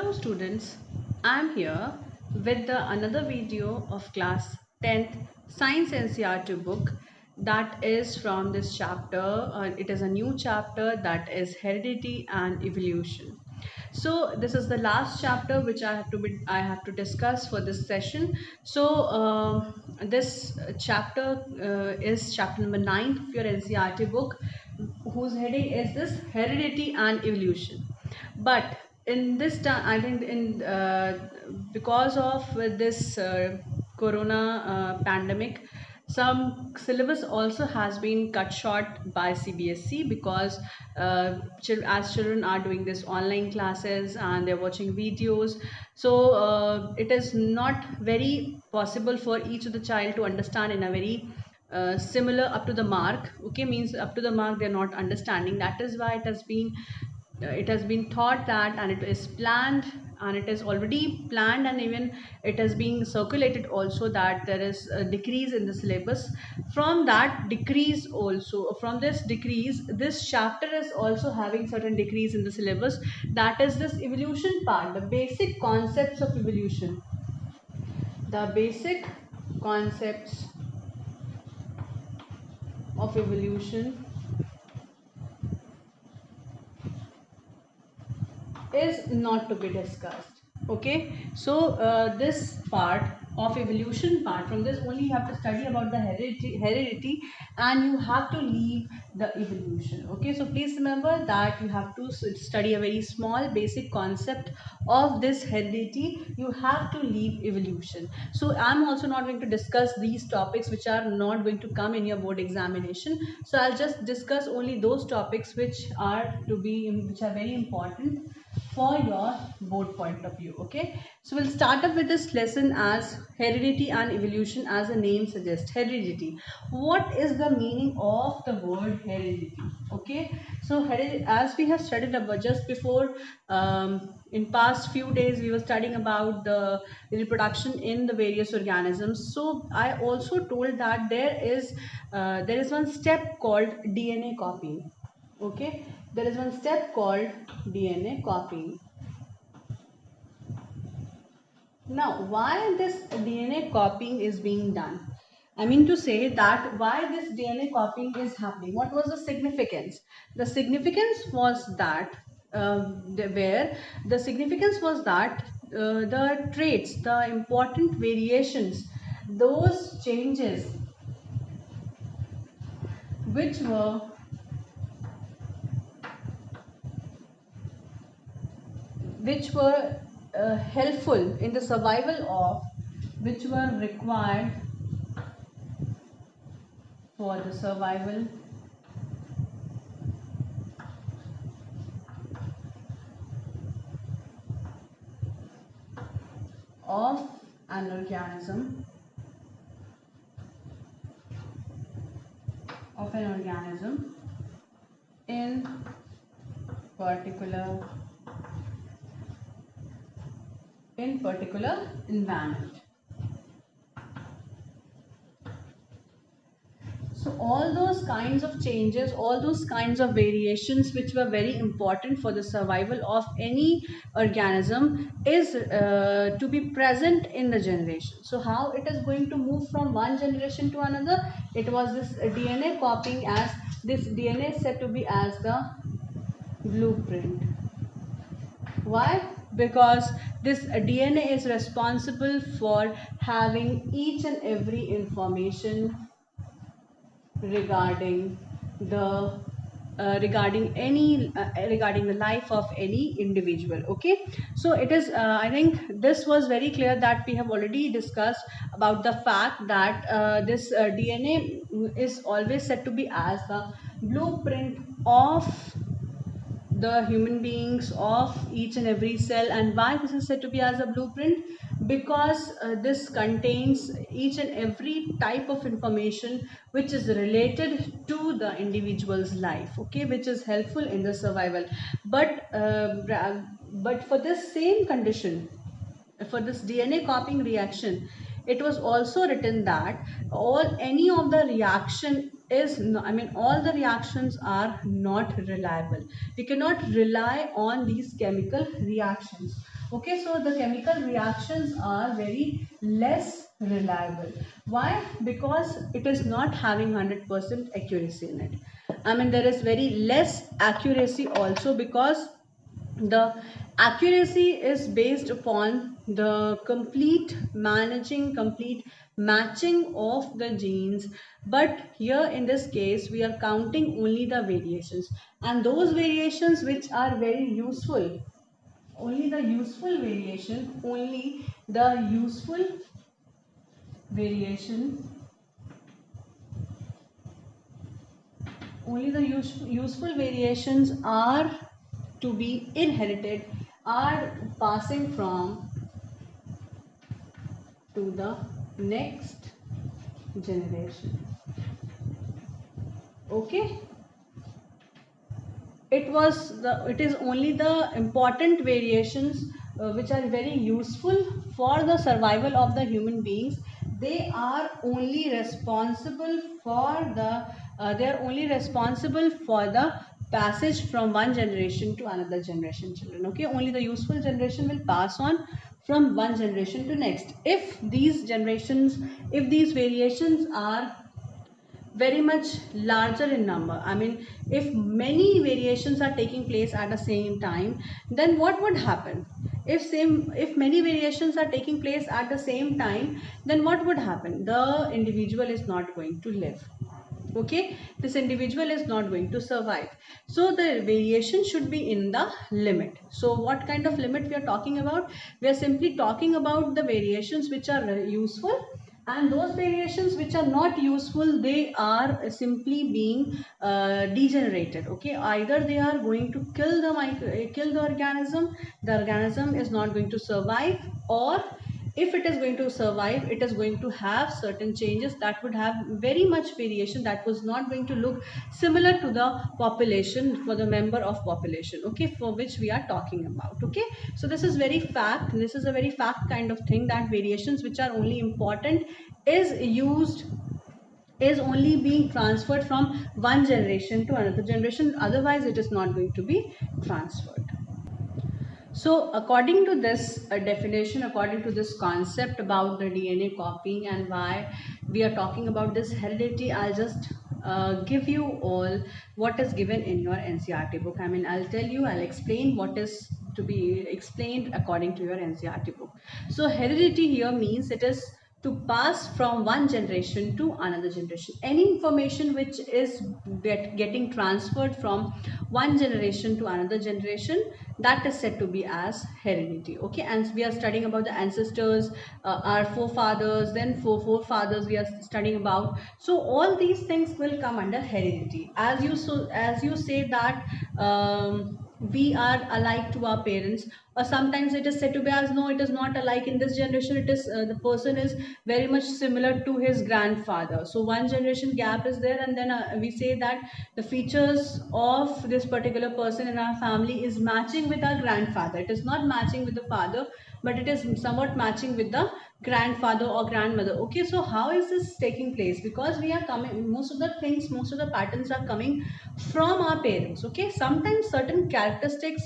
Hello students, I'm here with another video of class 10th Science NCERT book that is from this chapter. It is a new chapter that is Heredity and Evolution. So this is the last chapter which I have to discuss for this session. So this chapter is chapter number 9 of your NCERT book, whose heading is this Heredity and Evolution. But in this time, I think in because of this corona pandemic, some syllabus also has been cut short by CBSE because as children are doing this online classes and they're watching videos, so it is not very possible for each of the child to understand in a very similar up to the mark. Okay, means up to the mark they're not understanding. That is why it has been thought that, and it is planned, and it is already planned, and even it has been circulated also, that there is a decrease in the syllabus. From that decrease also, from this decrease, this chapter is also having certain decrease in the syllabus. That is this evolution part, the basic concepts of evolution. The basic concepts of evolution is not to be discussed. Okay, so this part of evolution part, from this only you have to study about the heredity, and you have to leave the evolution. Okay, so please remember that you have to study a very small basic concept of this heredity. You have to leave evolution. So I'm also not going to discuss these topics which are not going to come in your board examination. So I'll just discuss only those topics which are very important for your board point of view. Okay, so we'll start up with this lesson as heredity and evolution. As the name suggests, heredity, what is the meaning of the word heredity? Okay, so as we have studied about just before, in past few days we were studying about the reproduction in the various organisms. So I also told that there is one step called DNA copying. Okay, there is one step called DNA copying. Now, why this DNA copying is being done? I mean to say that why this DNA copying is happening. What was the significance? The significance was that the significance was that the traits, the important variations, those changes which were helpful in the survival of, which were required for the survival of an organism, in particular environment. So all those kinds of changes, all those kinds of variations which were very important for the survival of any organism is to be present in the generation. So how it is going to move from one generation to another? It was this DNA copying, as this DNA is said to be as the blueprint. Why? Because this DNA is responsible for having each and every information regarding the regarding the life of any individual. Okay, so it is I think this was very clear that we have already discussed about the fact that this DNA is always said to be as the blueprint of the human beings, of each and every cell. And why this is said to be as a blueprint? Because this contains each and every type of information which is related to the individual's life. Okay, which is helpful in the survival. But for this same condition, for this DNA copying reaction, it was also written that any of the reaction is no, I mean all the reactions are not reliable. We cannot rely on these chemical reactions. Okay, so the chemical reactions are very less reliable. Why? Because it is not having 100% accuracy in it. I mean, there is very less accuracy also, because the accuracy is based upon the complete matching of the genes. But here in this case we are counting only the variations, and those variations which are very useful, only the useful variation, variation only the useful variations are to be inherited, are passing from to the next generation. Okay, it is only the important variations which are very useful for the survival of the human beings. They are only responsible for the passage from one generation to another generation, children. Okay, only the useful generation will pass on from one generation to next. If these variations are very much larger in number, I mean, if many variations are taking place at the same time, then what would happen? If many variations are taking place at the same time, then what would happen? The individual is not going to live. Okay, this individual is not going to survive. So the variation should be in the limit. So what kind of limit we are talking about? We are simply talking about the variations which are useful, and those variations which are not useful, they are simply being degenerated. Okay, either they are going to kill the organism is not going to survive, or if it is going to survive, it is going to have certain changes that would have very much variation, that was not going to look similar to the population, for the member of population, okay, for which we are talking about. Okay, so this is a very fact kind of thing, that variations which are only important is only being transferred from one generation to another generation, otherwise it is not going to be transferred. So, according to this definition, according to this concept about the DNA copying and why we are talking about this heredity, I'll just give you all what is given in your NCRT book. I mean, I'll explain what is to be explained according to your NCRT book. So, heredity here means it is to pass from one generation to another generation. Any information which is getting transferred from one generation to another generation, that is said to be as heredity. Okay, and we are studying about the ancestors, our forefathers, then forefathers we are studying about. So all these things will come under heredity. As you say that we are alike to our parents, or sometimes it is said to be as no, it is not alike. In this generation, it is the person is very much similar to his grandfather. So one generation gap is there, and then we say that the features of this particular person in our family is matching with our grandfather. It is not matching with the father, but it is somewhat matching with the grandfather or grandmother. Okay, so how is this taking place? Because we are coming, most of the patterns are coming from our parents. Okay, sometimes certain characteristics,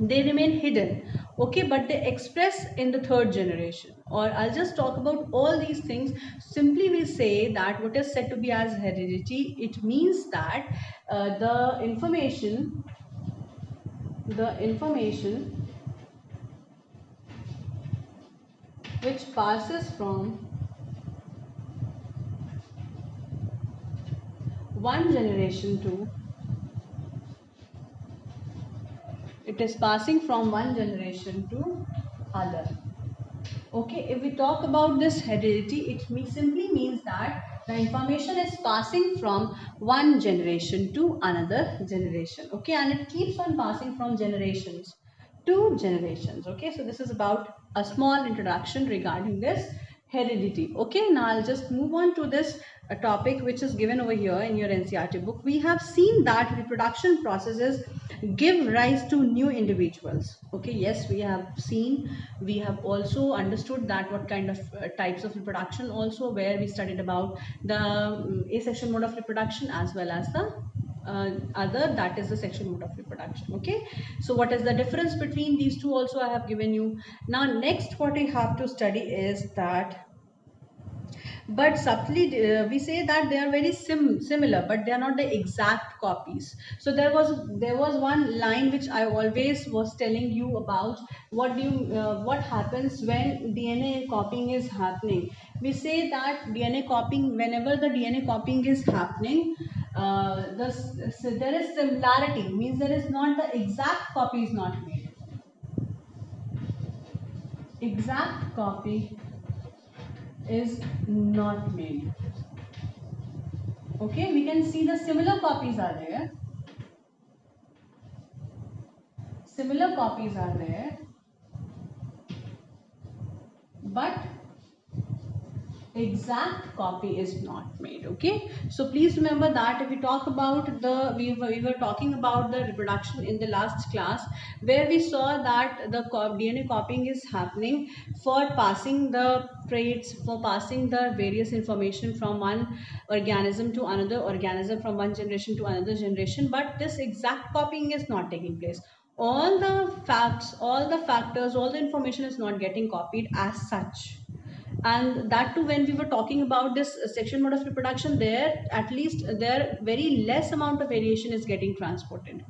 they remain hidden, okay, but they express in the third generation. Or I'll just talk about all these things. Simply we say that what is said to be as heredity, it means that the information which passes from one generation to it is passing from one generation to other. Okay, if we talk about this heredity, simply means that the information is passing from one generation to another generation. Okay, and it keeps on passing from generations to generations. Okay, so this is about a small introduction regarding this heredity. Okay, now I'll just move on to this topic which is given over here in your NCRT book. We have seen that reproduction processes give rise to new individuals. Okay, yes, we have also understood that what kind of types of reproduction also, where we studied about the asexual mode of reproduction as well as the other, that is the sexual mode of reproduction. Okay, so what is the difference between these two also I have given you. Now next what we have to study is that, but subtly we say that they are very similar, but they are not the exact copies. So there was one line which I always was telling you about. What happens when DNA copying is happening? We say that DNA copying, whenever the DNA copying is happening, there is similarity, means there is not the exact copy is not made. Exact copy is not made. Okay, we can see the similar copies are there. Similar copies are there, but exact copy is not made. Okay, so please remember that if we talk about we were talking about the reproduction in the last class, where we saw that the DNA copying is happening for passing the traits, for passing the various information from one organism to another organism, from one generation to another generation, but this exact copying is not taking place. All the facts, all the factors, all the information is not getting copied as such. And that too, when we were talking about this sexual mode of reproduction, there at least there very less amount of variation is getting transported.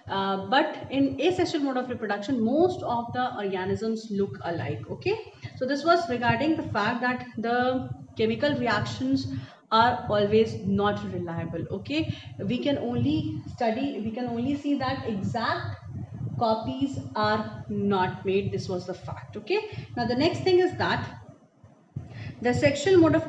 But in asexual mode of reproduction, most of the organisms look alike. Okay, so this was regarding the fact that the chemical reactions are always not reliable. Okay, we can only see that exact copies are not made. This was the fact. Okay, now the next thing is that the sexual mode of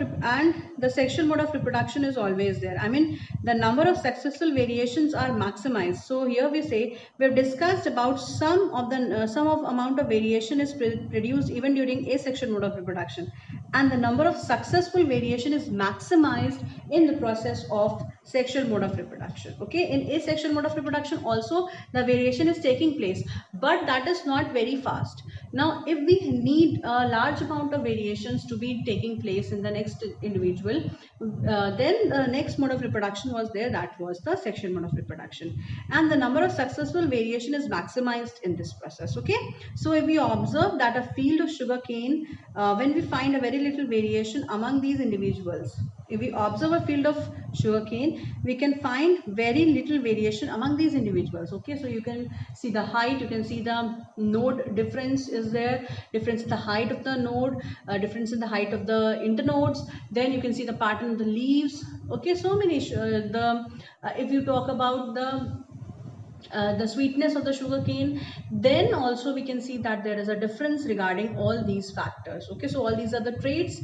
reproduction is always there. I mean, the number of successful variations are maximized. So here we say we have discussed about some of amount of variation is produced even during asexual mode of reproduction, and the number of successful variation is maximized in the process of sexual mode of reproduction. Okay, in asexual mode of reproduction also the variation is taking place, but that is not very fast. Now, if we need a large amount of variations to be taking place in the next individual, then the next mode of reproduction was there, that was the sexual mode of reproduction. And the number of successful variation is maximized in this process. Okay, so if we observe that a field of sugarcane, when we find a very little variation among these individuals, if we observe a field of sugarcane, we can find very little variation among these individuals. Okay, so you can see the height, you can see the node difference is there, difference in the height of the node, difference in the height of the internodes, then you can see the pattern of the leaves. Okay, so many if you talk about the sweetness of the sugar cane, then also we can see that there is a difference regarding all these factors. Okay, so all these are the traits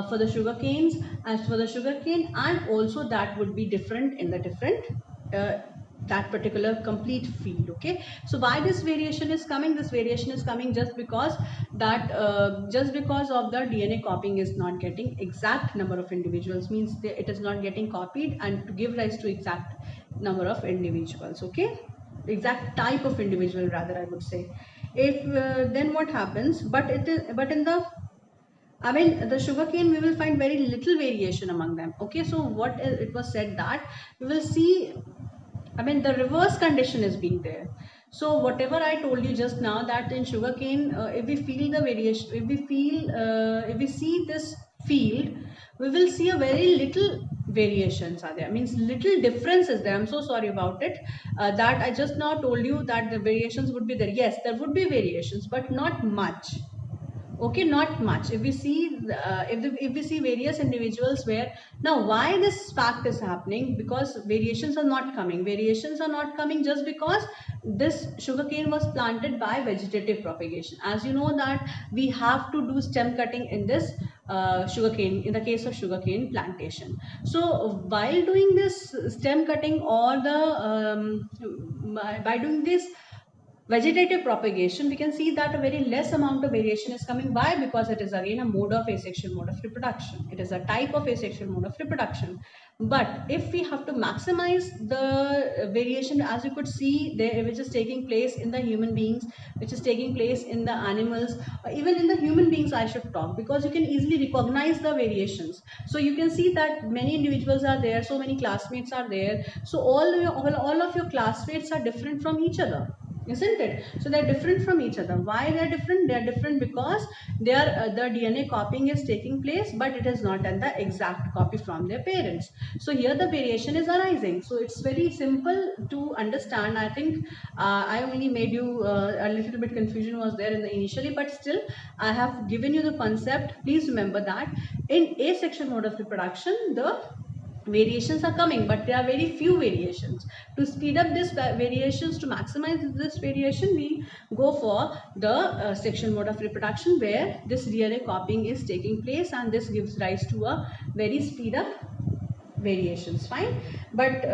for the sugar canes, as for the sugar cane, and also that would be different in the different uh, that particular complete field. Okay, so why this variation is coming? This variation is coming just because that just because of the DNA copying is not getting exact number of individuals, means it is not getting copied and to give rise to exact number of individuals. Okay, exact type of individual rather, I would say. If then what happens, but in the, I mean, the sugarcane, we will find very little variation among them. Okay, so it was said that we will see, I mean, the reverse condition is being there. So whatever I told you just now, that in sugarcane, if we feel the variation, if we see this field, we will see a very little variations are there. Means little difference is there. I'm so sorry about it. That I just now told you that the variations would be there. Yes, there would be variations, but not much. Okay, not much. If we see if we see various individuals where, now why this fact is happening, because variations are not coming. Variations are not coming just because this sugarcane was planted by vegetative propagation. As you know that we have to do stem cutting in this sugarcane, in the case of sugarcane plantation. So while doing this stem cutting or the by doing this vegetative propagation, we can see that a very less amount of variation is coming. Why? Because it is again a mode of asexual mode of reproduction. It is a type of asexual mode of reproduction. But if we have to maximize the variation, as you could see there, which is taking place in the human beings, which is taking place in the animals, or even in the human beings I should talk, because you can easily recognize the variations. So you can see that many individuals are there, so many classmates are there, so all of your classmates are different from each other, isn't it? So they're different from each other. Why they're different? They're different because they are the DNA copying is taking place, but it is not an the exact copy from their parents. So here the variation is arising. So it's very simple to understand. I think I only made you a little bit confusion was there in the initially, but still I have given you the concept. Please remember that in asexual mode of reproduction, the variations are coming, but there are very few variations. To speed up this variations, to maximize this variation, we go for the sexual mode of reproduction, where this DNA copying is taking place, and this gives rise to a very speed up variations. Fine. But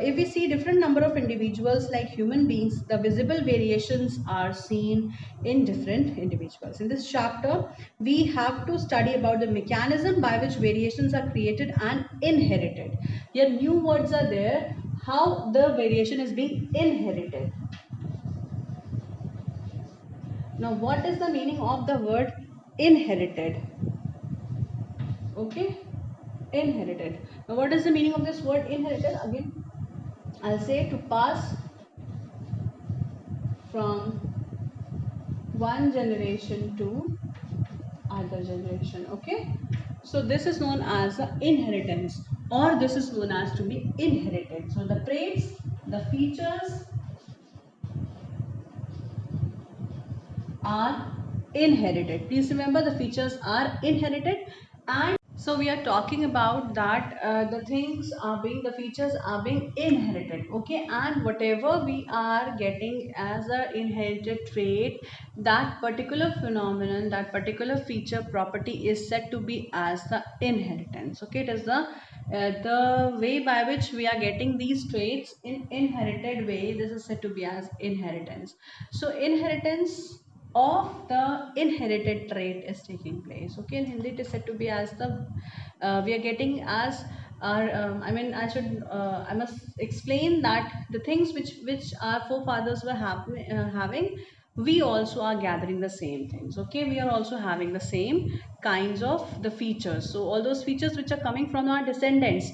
if we see different number of individuals like human beings, the visible variations are seen in different individuals. In this chapter we have to study about the mechanism by which variations are created and inherited. Here new words are there, how the variation is being inherited. Now what is the meaning of the word inherited? Okay, inherited. Now what is the meaning of this word inherited? Again I'll say to pass from one generation to other generation. Okay, so this is known as inheritance, or this is known as to be inherited. So the traits, the features are inherited. Please remember the features are inherited. And so we are talking about that the things are being, the features are being inherited. Okay, and whatever we are getting as a inherited trait, that particular phenomenon, that particular feature property is said to be as the inheritance. Okay, it is the way by which we are getting these traits in inherited way, this is said to be as inheritance. So inheritance of the inherited trait is taking place. Okay, in Hindi it is said to be as the we are getting as our I mean I must explain that the things which our forefathers were having, we also are gathering the same things. Okay, we are also having the same kinds of the features. So all those features which are coming from our descendants,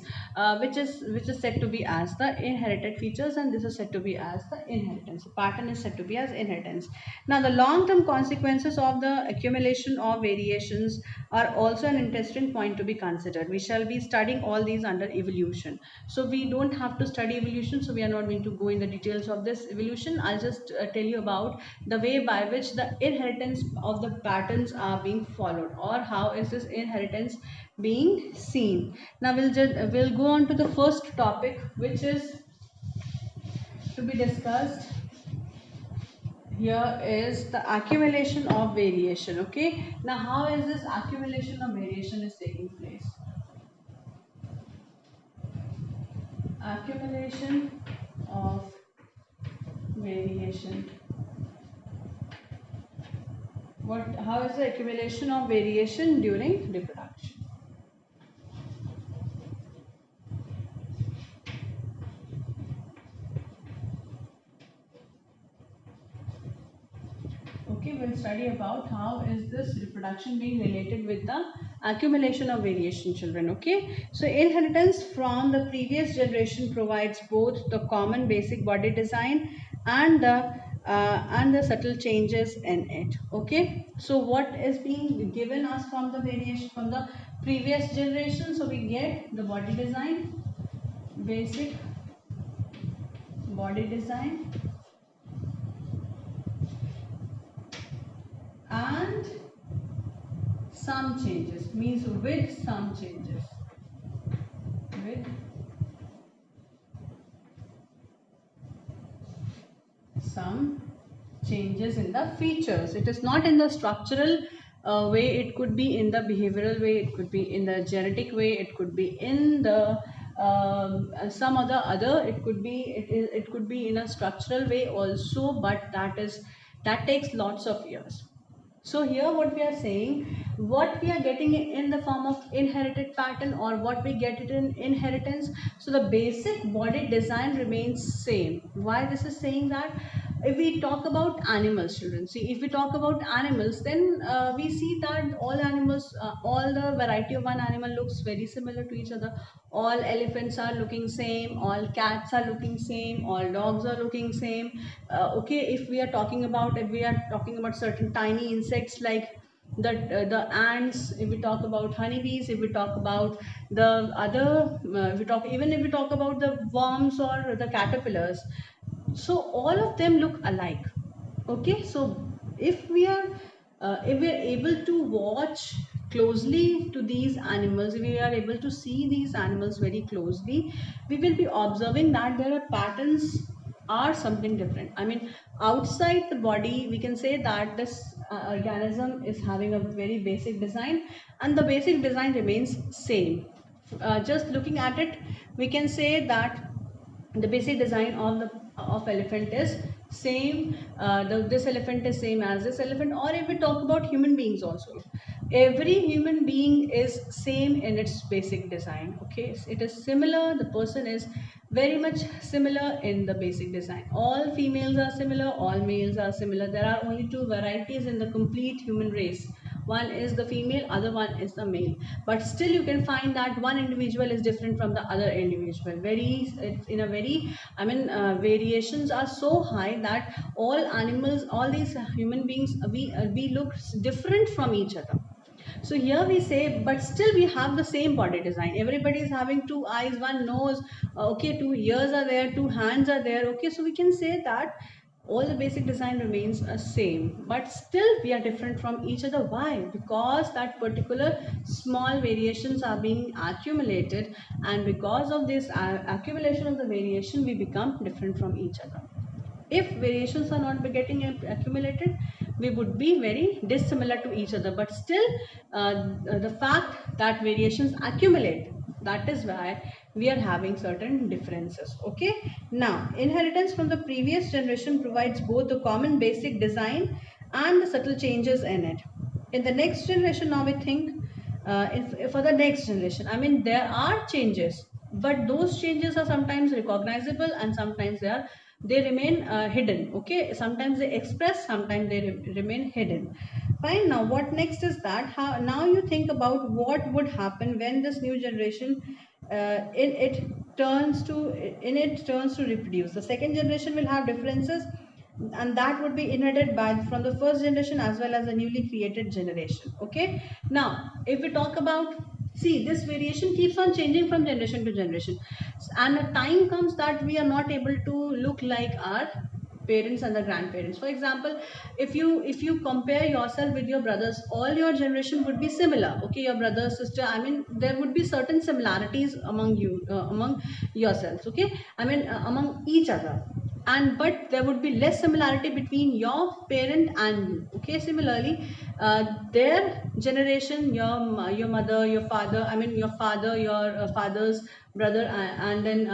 which is said to be as the inherited features, and this is said to be as the inheritance. The pattern is said to be as inheritance. Now the long term consequences of the accumulation of variations are also an interesting point to be considered. We shall be studying all these under evolution. So we don't have to study evolution, so we are not going to go in the details of this evolution. I'll just tell you about the way by which the inheritance of the patterns are being followed, or how is this inheritance being seen. Now we'll go on to the first topic, which is to be discussed here is the accumulation of variation. Okay, now how is this accumulation of variation is taking place? Accumulation of variation. How is the accumulation of variation during reproduction? Okay, we'll study about how is this reproduction being related with the accumulation of variation, children. Okay, so inheritance from the previous generation provides both the common basic body design and the subtle changes in it. Okay, so what is being given us from the variation from the previous generation? So we get the body design, basic body design, and some changes, means with some changes, with some changes in the features. It is not in the structural way, it could be in the behavioral way, it could be in the genetic way, it could be in the some other it could be, it could be in a structural way also, but that takes lots of years. So here what we are saying, what we are getting in the form of inherited pattern, or what we get it in inheritance. So the basic body design remains same. Why this is saying that? If we talk about animals, children, see, if we talk about animals, then we see that all animals, all the variety of one animal looks very similar to each other. All elephants are looking same, all cats are looking same, all dogs are looking same. Okay, if we are talking about, if we are talking about certain tiny insects like the ants, if we talk about honeybees, if we talk about the other, if we talk, even if we talk about the worms or the caterpillars, so all of them look alike. Okay, so if we are able to watch closely to these animals, if we are able to see these animals very closely, we will be observing that there are patterns are something different. I mean, outside the body we can say that this organism is having a very basic design, and the basic design remains same. Just looking at it, we can say that the basic design of the of elephant is same. This elephant is same as this elephant. Or if we talk about human beings also, every human being is same in its basic design. Okay, it is similar, the person is very much similar in the basic design. All females are similar, all males are similar. There are only two varieties in the complete human race. One is the female, other one is the male, but still you can find that one individual is different from the other individual. Very, it's in a very, I mean, variations are so high that all animals, all these human beings, we look different from each other. So here we say, but still we have the same body design. Everybody is having two eyes, one nose, okay, two ears are there, two hands are there. Okay, so we can say that all the basic design remains the same, but still we are different from each other. Why? Because that particular small variations are being accumulated, and because of this accumulation of the variation, we become different from each other. If variations are not getting accumulated, we would be very dissimilar to each other. But still, the fact that variations accumulate, that is why we are having certain differences. Okay, now inheritance from the previous generation provides both the common basic design and the subtle changes in it. In the next generation, now we think, for the next generation, I mean, there are changes, but those changes are sometimes recognizable and sometimes they remain hidden. Okay, sometimes they express, sometimes they remain hidden. Fine. Now what next is that, how now you think about what would happen when this new generation in it turns to reproduce. The second generation will have differences, and that would be inherited by from the first generation as well as the newly created generation. Okay, now if we talk about, see, this variation keeps on changing from generation to generation, and a time comes that we are not able to look like our parents and the grandparents. For example, if you compare yourself with your brothers, all your generation would be similar. Okay, your brother, sister, I mean, there would be certain similarities among you, among yourselves. Okay, I mean, among each other, and but there would be less similarity between your parent and you. Okay, similarly, their generation, your mother, your father, I mean your father, your father's brother, and then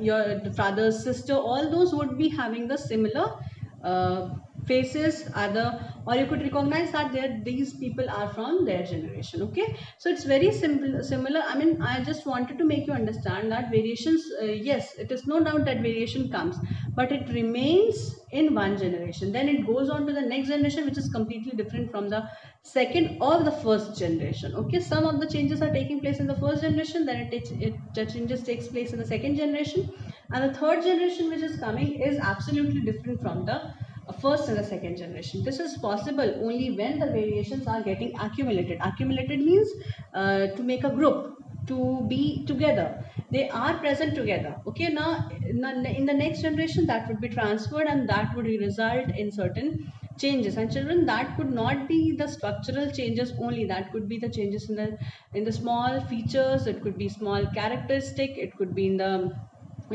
your father's sister, all those would be having the similar uh, faces, other, or you could recognize that these people are from their generation. Okay, so it's very simple, similar. I mean, I just wanted to make you understand that variations, yes, it is no doubt that variation comes, but it remains in one generation, then it goes on to the next generation, which is completely different from the second or the first generation. Okay, some of the changes are taking place in the first generation, then the changes takes place in the second generation, and the third generation which is coming is absolutely different from the first and the second generation. This is possible only when the variations are getting accumulated. Accumulated means to make a group, to be together, they are present together. Okay, now in the next generation that would be transferred, and that would result in certain changes. And children, that could not be the structural changes only, that could be the changes in the small features, it could be small characteristic, it could be in the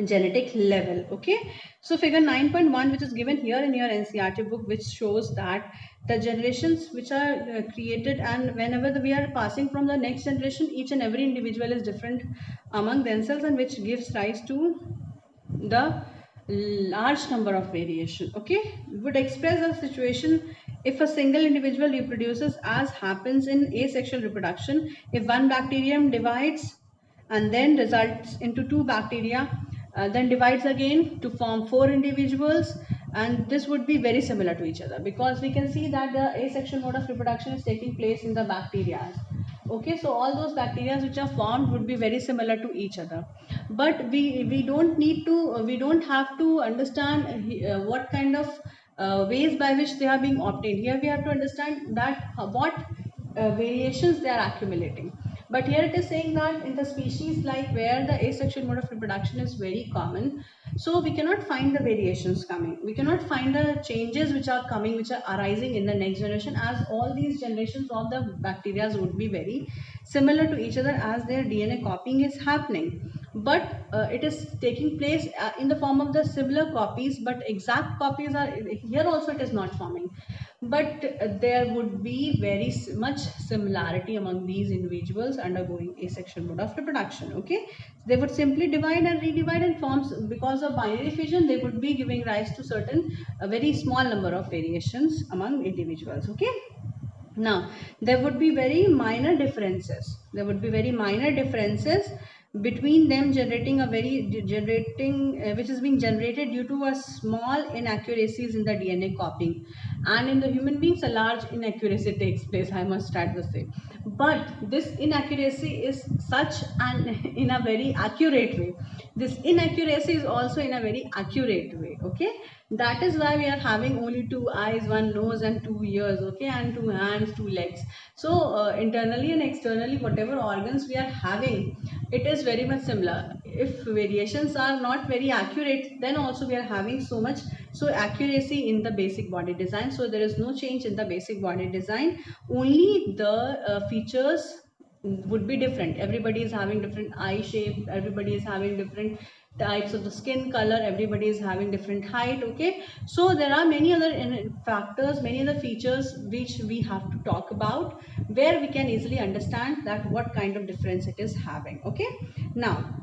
genetic level. Okay, so figure 9.1, which is given here in your NCERT book, which shows that the generations which are created, and whenever we are passing from the next generation, each and every individual is different among themselves, and which gives rise to the large number of variation. Okay, would express a situation if a single individual reproduces, as happens in asexual reproduction. If one bacterium divides and then results into two bacteria, then divides again to form four individuals, and this would be very similar to each other, because we can see that the asexual mode of reproduction is taking place in the bacteria. Okay, so all those bacteria which are formed would be very similar to each other, but we don't need to we don't have to understand what kind of ways by which they are being obtained. Here we have to understand that what variations they are accumulating. But here it is saying that in the species like where the asexual mode of reproduction is very common, so we cannot find the variations coming, we cannot find the changes which are coming, which are arising in the next generation, as all these generations of the bacteria would be very similar to each other, as their DNA copying is happening. But it is taking place in the form of the similar copies, but exact copies are here also it is not forming. But there would be very much similarity among these individuals undergoing asexual mode of reproduction. Okay, they would simply divide and redivide and forms, because of binary fission they would be giving rise to certain a very small number of variations among individuals. Okay, now there would be very minor differences, between them, generating a very generating which is being generated due to a small inaccuracies in the DNA copying, and in the human beings a large inaccuracy takes place, I must try to say. But this inaccuracy is such an in a very accurate way, this inaccuracy is also in a very accurate way. Okay, that is why we are having only two eyes, one nose and two ears. Okay, and two hands, two legs. So internally and externally, whatever organs we are having, it is very much similar. If variations are not very accurate, then also we are having so much accuracy in the basic body design. So there is no change in the basic body design, only the features would be different. Everybody is having different eye shape, everybody is having different types of the skin color, everybody is having different height. Okay, so there are many other factors, many other features which we have to talk about, where we can easily understand that what kind of difference it is having. Okay, now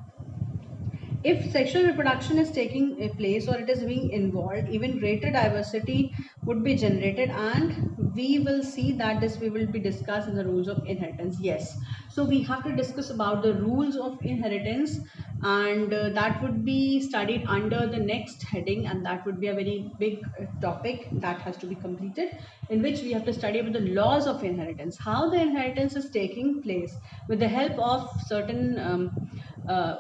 if sexual reproduction is taking a place or it is being involved, even greater diversity would be generated, and we will see that this we will be discussed in the rules of inheritance. Yes, so we have to discuss about the rules of inheritance, and that would be studied under the next heading, and that would be a very big topic that has to be completed, in which we have to study about the laws of inheritance, how the inheritance is taking place with the help of certain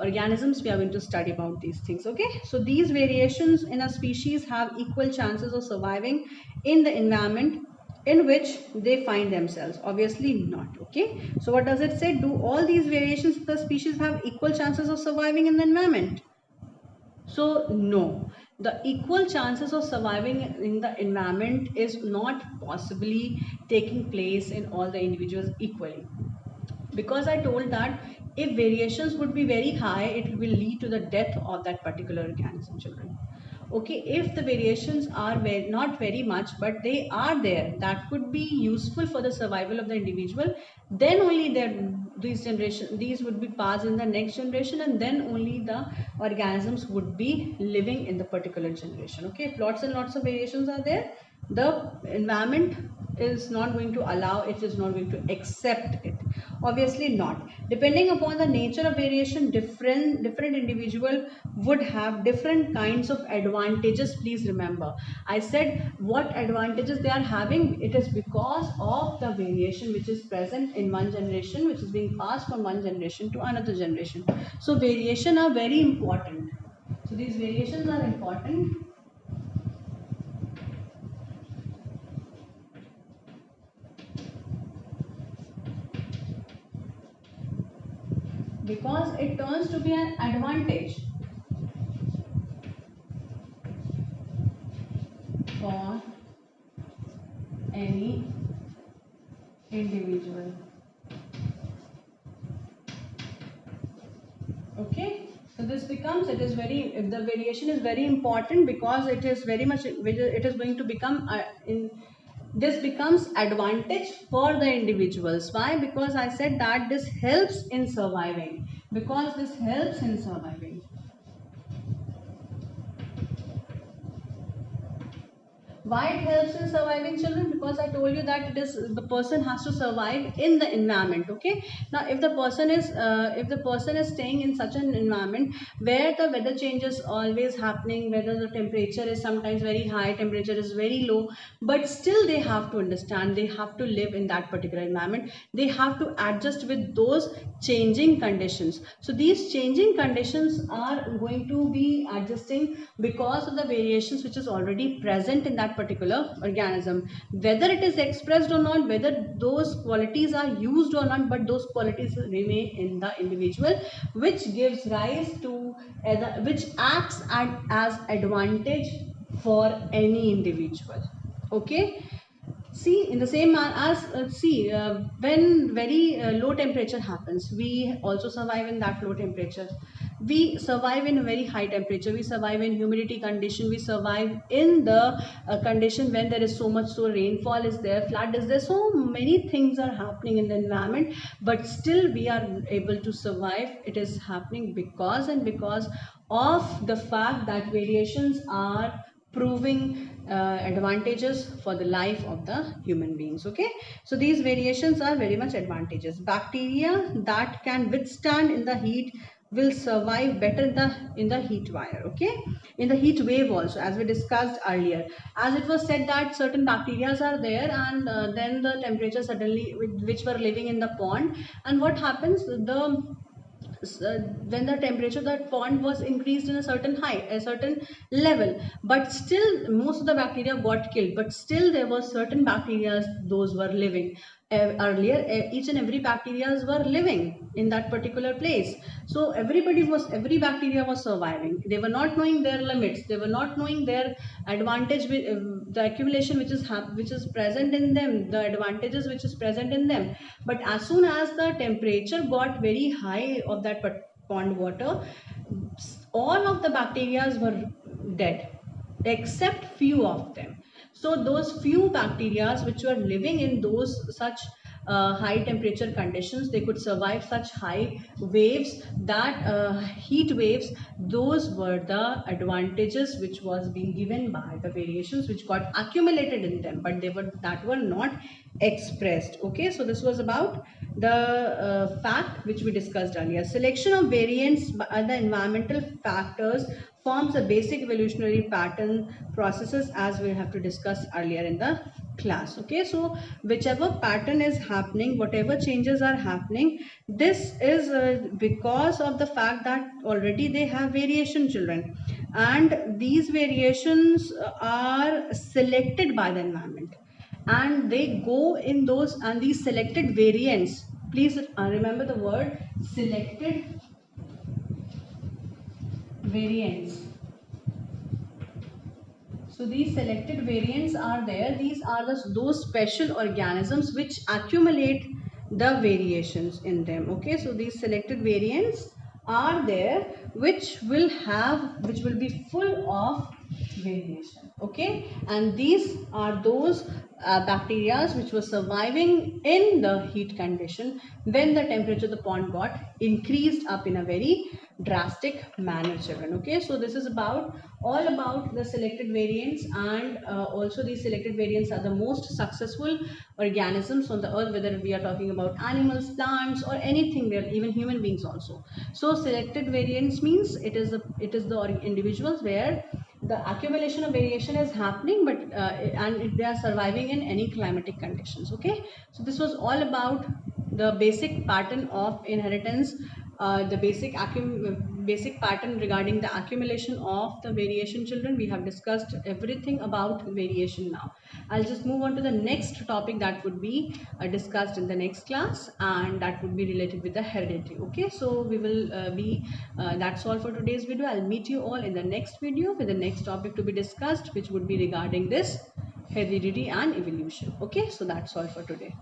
organisms. We are going to study about these things. Okay, so these variations in a species have equal chances of surviving in the environment in which they find themselves? Obviously not. Okay, so what does it say? Do all these variations of the species have equal chances of surviving in the environment? So no, the equal chances of surviving in the environment is not possibly taking place in all the individuals equally, because I told that if variations would be very high, it will lead to the death of that particular organism, children. Okay, if the variations are not very much, but they are there, that could be useful for the survival of the individual, then only these would be passed in the next generation, and then only the organisms would be living in the particular generation. Okay, if lots and lots of variations are there, the environment is not going to allow it, is not going to accept it. Obviously not. Depending upon the nature of variation, different individual would have different kinds of advantages. Please remember, I said what advantages they are having. It is because of the variation which is present in one generation, which is being passed from one generation to another generation. So variation are very important. So these variations are important because it turns to be an advantage for any individual. Okay, so this becomes, it is very, the variation is very important because it is very much, it is going to become this becomes advantage for the individuals. Why? Because I said that this helps in surviving. Because this helps in surviving. Why it helps in surviving, children? Because I told you that it is the person has to survive in the environment. Okay, now if the person is staying in such an environment where the weather changes always happening, whether the temperature is sometimes very high, temperature is very low, but still they have to understand, they have to live in that particular environment, they have to adjust with those changing conditions. So these changing conditions are going to be adjusting because of the variations which is already present in that particular organism, whether it is expressed or not, whether those qualities are used or not, but those qualities remain in the individual, which gives rise to which acts as advantage for any individual. Okay, see, in the same as when very low temperature happens, we also survive in that low temperature. We survive in a very high temperature. We survive in humidity condition. We survive in the condition when there is so much, so rainfall is there, flood is there. So many things are happening in the environment, but still we are able to survive. It is happening because of the fact that variations are proving advantages for the life of the human beings. Okay, so these variations are very much advantages. Bacteria that can withstand in the heat will survive better in the heat wire. Okay, in the heat wave also, as we discussed earlier, as it was said that certain bacteria are there, and then the temperature suddenly, which were living in the pond, and what happens, when the temperature of that pond was increased in a certain height, a certain level, but still most of the bacteria got killed, but still there were certain bacteria those were living. Earlier, each and every bacteria were living in that particular place. So every bacteria was surviving. They were not knowing their limits, they were not knowing their advantage with the accumulation which is present in them, the advantages which is present in them. But as soon as the temperature got very high of that pond water, all of the bacteria were dead except few of them. So those few bacteria which were living in those such high temperature conditions, they could survive such high waves, that heat waves. Those were the advantages which was being given by the variations which got accumulated in them, but they were that were not expressed. Okay, so this was about the fact which we discussed earlier. Selection of variants by the environmental factors forms a basic evolutionary pattern processes, as we have to discuss earlier in the class. Okay, so whichever pattern is happening, whatever changes are happening, this is because of the fact that already they have variation, children, and these variations are selected by the environment, and they go in those, and these selected variants, please remember the word selected variants. So these selected variants are there. These are those special organisms which accumulate the variations in them. Okay, so these selected variants are there, which will be full of variation. Okay, and these are those bacteria which were surviving in the heat condition when the temperature of the pond got increased up in a very drastic manner, children. Okay, so this is about all about the selected variants, and also these selected variants are the most successful organisms on the earth, whether we are talking about animals, plants, or anything, where even human beings also. So selected variants means it is the individuals where the accumulation of variation is happening, but and they are surviving in any climatic conditions. Okay, so this was all about the basic pattern of inheritance, the basic pattern regarding the accumulation of the variation, children. We have discussed everything about variation. Now I'll just move on to the next topic that would be discussed in the next class, and that would be related with the heredity. Okay, so we will that's all for today's video. I'll meet you all in the next video with the next topic to be discussed, which would be regarding this heredity and evolution. Okay, so that's all for today.